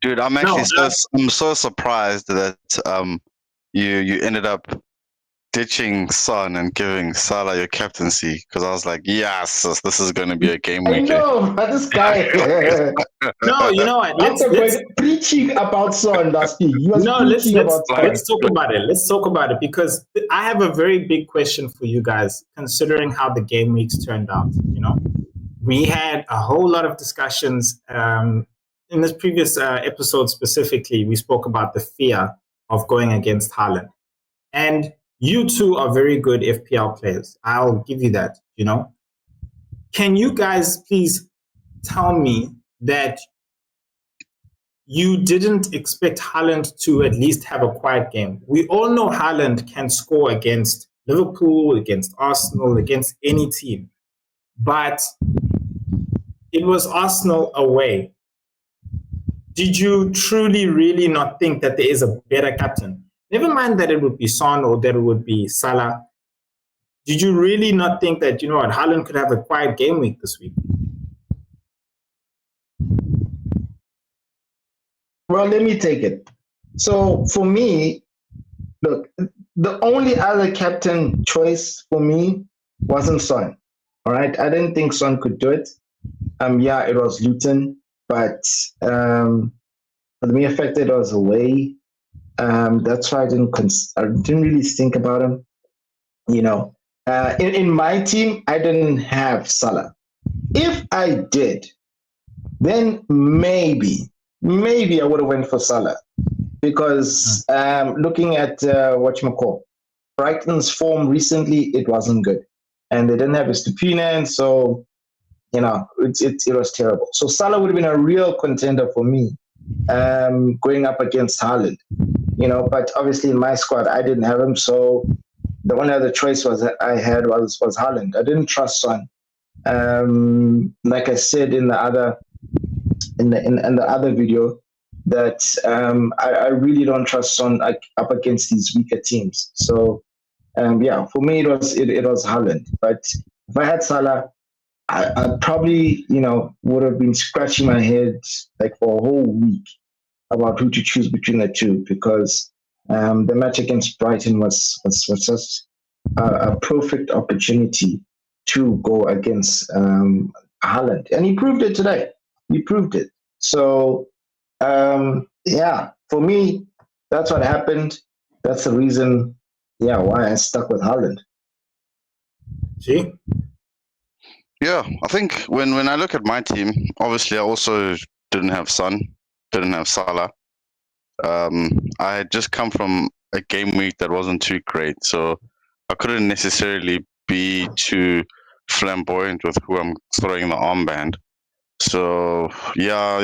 Dude, I'm No, actually I'm so surprised that you ended up ditching Son and giving Salah your captaincy, because I was like, yes, this is going to be a game I week. know, but this guy. no, you know what? After preaching about Son last week, he was no, preaching about Son. let's talk about it. Let's talk about it, because I have a very big question for you guys, considering how the game weeks turned out. You know, we had a whole lot of discussions in this previous episode. Specifically, we spoke about the fear of going against Haaland, and you two are very good FPL players. I'll give you that. You know, can you guys please tell me that you didn't expect Haaland to at least have a quiet game? We all know Haaland can score against Liverpool, against Arsenal, against any team. But it was Arsenal away. Did you truly, really not think that there is a better captain? Never mind that it would be Son or that it would be Salah. Did you really not think that, you know what, Haaland could have a quiet game week this week? Well, let me take it. So for me, look, the only other captain choice for me wasn't Son. All right, I didn't think Son could do it. Yeah, it was Luton, but for the mere fact that it was away, that's why I didn't really think about him. You know, in my team, I didn't have Salah. If I did, then maybe I would have went for Salah, because looking at whatchamacall, Brighton's form recently, it wasn't good, and they didn't have Estupinian, so you know it was terrible. So Salah would have been a real contender for me, going up against Haaland. You know, but obviously in my squad I didn't have him, so the only other choice I had was Haaland. I didn't trust Son. Like I said in the other video, that I really don't trust Son up against these weaker teams. So yeah, for me it was Haaland. But if I had Salah, I probably would have been scratching my head like for a whole week about who to choose between the two, because the match against Brighton was just a perfect opportunity to go against Haaland, and he proved it today. He proved it. So yeah, for me, that's what happened. That's the reason, why I stuck with Haaland. See? Yeah, I think when I look at my team, obviously I also didn't have Son, didn't have Salah. I had just come from a game week that wasn't too great, so I couldn't necessarily be too flamboyant with who I'm throwing the armband. So yeah,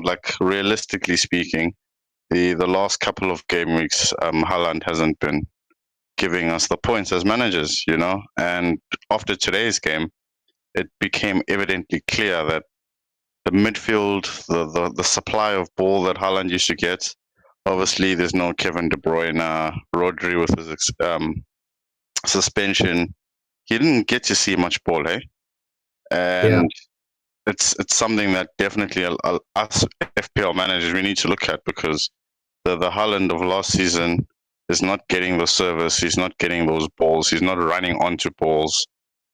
like realistically speaking, the last couple of game weeks, Haaland hasn't been giving us the points as managers, and after today's game, it became evidently clear that the midfield, the supply of ball that Haaland used to get, obviously there's no Kevin De Bruyne, Rodri with his suspension, he didn't get to see much ball, hey? And it's something that definitely us FPL managers, we need to look at, because the Haaland of last season is not getting the service, he's not getting those balls, he's not running onto balls,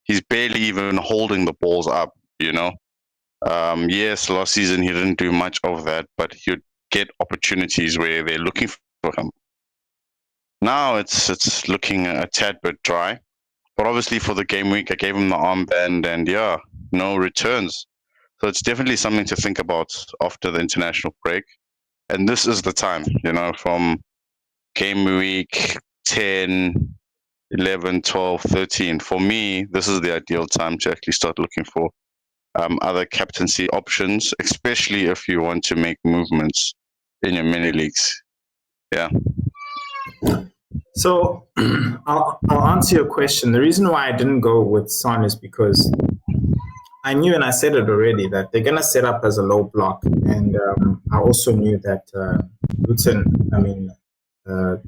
he's barely even holding the balls up, Yes, last season he didn't do much of that, but he'd get opportunities where they're looking for him. Now it's looking a tad bit dry, but obviously for the game week I gave him the armband, and no returns. So it's definitely something to think about after the international break. And this is the time, from game week 10, 11, 12, 13. For me, this is the ideal time to actually start looking for other captaincy options, especially if you want to make movements in your mini leagues. Yeah. So I'll answer your question. The reason why I didn't go with Son is because I knew, and I said it already, that they're going to set up as a low block. And I also knew that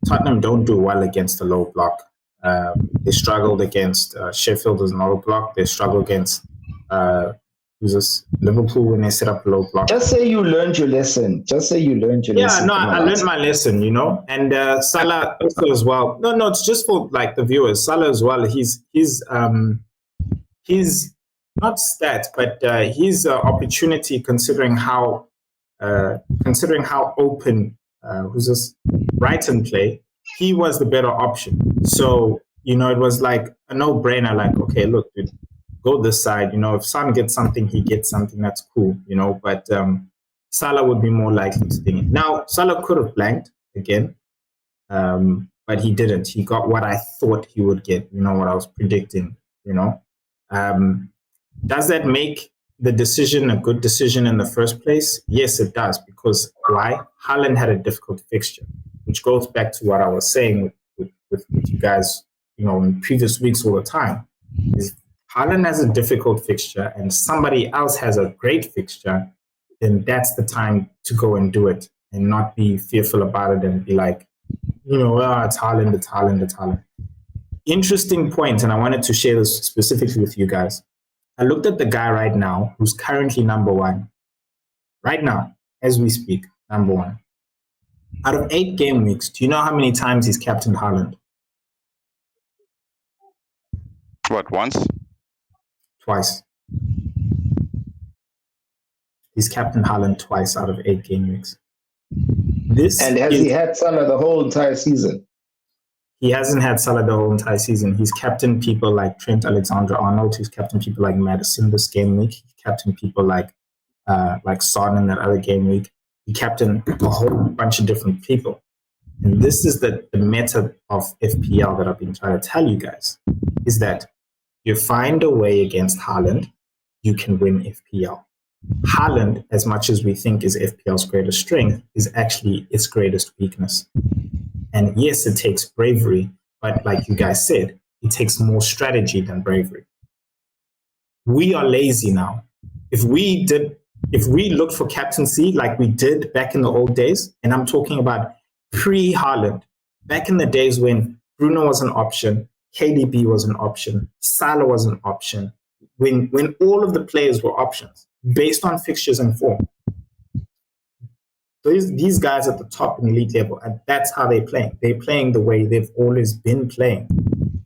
Tottenham don't do well against a low block. They struggled against Sheffield as an low block. They struggle against who's this? Liverpool when they set up a low block. Just say you learned your lesson. Lesson. Yeah, no, I learned my lesson, you know. And Salah also as well. No, it's just for like the viewers. Salah as well. He's not stats, but his opportunity, considering how open who's this Brighton play, he was the better option. So you know, it was like a no-brainer. Like, okay, look, dude, go this side. You know, if Son gets something, he gets something. That's cool. You know, but Salah would be more likely to sting it. Now, Salah could have blanked again, but he didn't. He got what I thought he would get. You know, what I was predicting. You know, does that make the decision a good decision in the first place? Yes, it does. Because why? Haaland had a difficult fixture, which goes back to what I was saying with you guys, you know, in previous weeks all the time. Is Haaland has a difficult fixture and somebody else has a great fixture, then that's the time to go and do it and not be fearful about it and be like, you know, it's Haaland. Interesting point, and I wanted to share this specifically with you guys. I looked at the guy right now who's currently number one. Right now, as we speak, number one. Out of 8 game weeks, do you know how many times he's captained Haaland? What, once? Twice. He's captained Haaland twice out of 8 game weeks. And has he had Salah the whole entire season? He hasn't had Salah the whole entire season. He's captained people like Trent Alexander-Arnold. He's captained people like Maddison this game week. He captained people like Son in that other game week. He captained a whole bunch of different people. And this is the meta of FPL that I've been trying to tell you guys, is that you find a way against Haaland, you can win FPL. Haaland, as much as we think is FPL's greatest strength, is actually its greatest weakness. And yes, it takes bravery, but like you guys said, it takes more strategy than bravery. We are lazy now. If we looked for captaincy like we did back in the old days, and I'm talking about pre-Haaland, back in the days when Bruno was an option, KDB was an option, Salah was an option, when all of the players were options based on fixtures and form. So these guys at the top in elite level, and that's how they're playing. They're playing the way they've always been playing.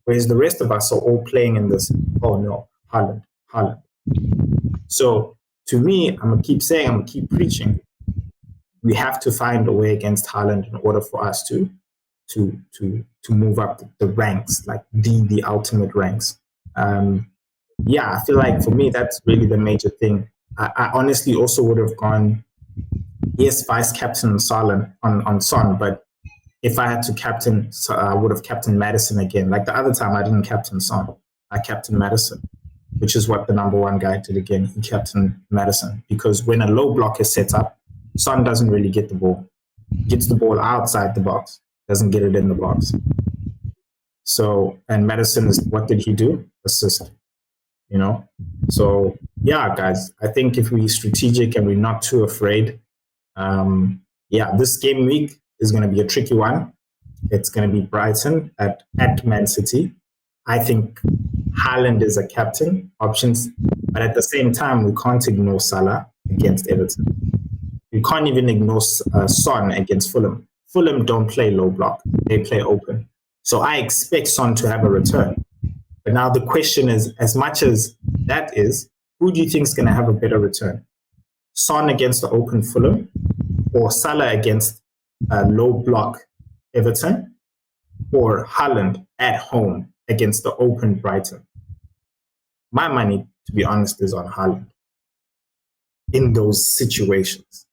Whereas the rest of us are all playing in this, oh no, Haaland. So to me, I'm going to keep preaching. We have to find a way against Haaland in order for us to move up the ranks, like the ultimate ranks. I feel like for me, that's really the major thing. I honestly also would have gone, yes, vice captain Salah on Son, but if I had to captain, I would have captained Maddison again. Like the other time, I didn't captain Son, I captained Maddison, which is what the number one guy did again. He captained Maddison, because when a low block is set up, Son doesn't really get the ball. Gets the ball outside the box, doesn't get it in the box. So, and Maddison is, what did he do? Assist, you know? So, yeah, guys, I think if we're strategic and we're not too afraid, this game week is going to be a tricky one. It's going to be Brighton at Man City. I think Haaland is a captain options, but at the same time, we can't ignore Salah against Everton. We can't even ignore Son against Fulham. Fulham don't play low block. They play open. So I expect Son to have a return. But now the question is, as much as that is, who do you think is going to have a better return? Son against the open Fulham, or Salah against low block Everton, or Haaland at home against the open Brighton? My money, to be honest, is on Haaland in those situations.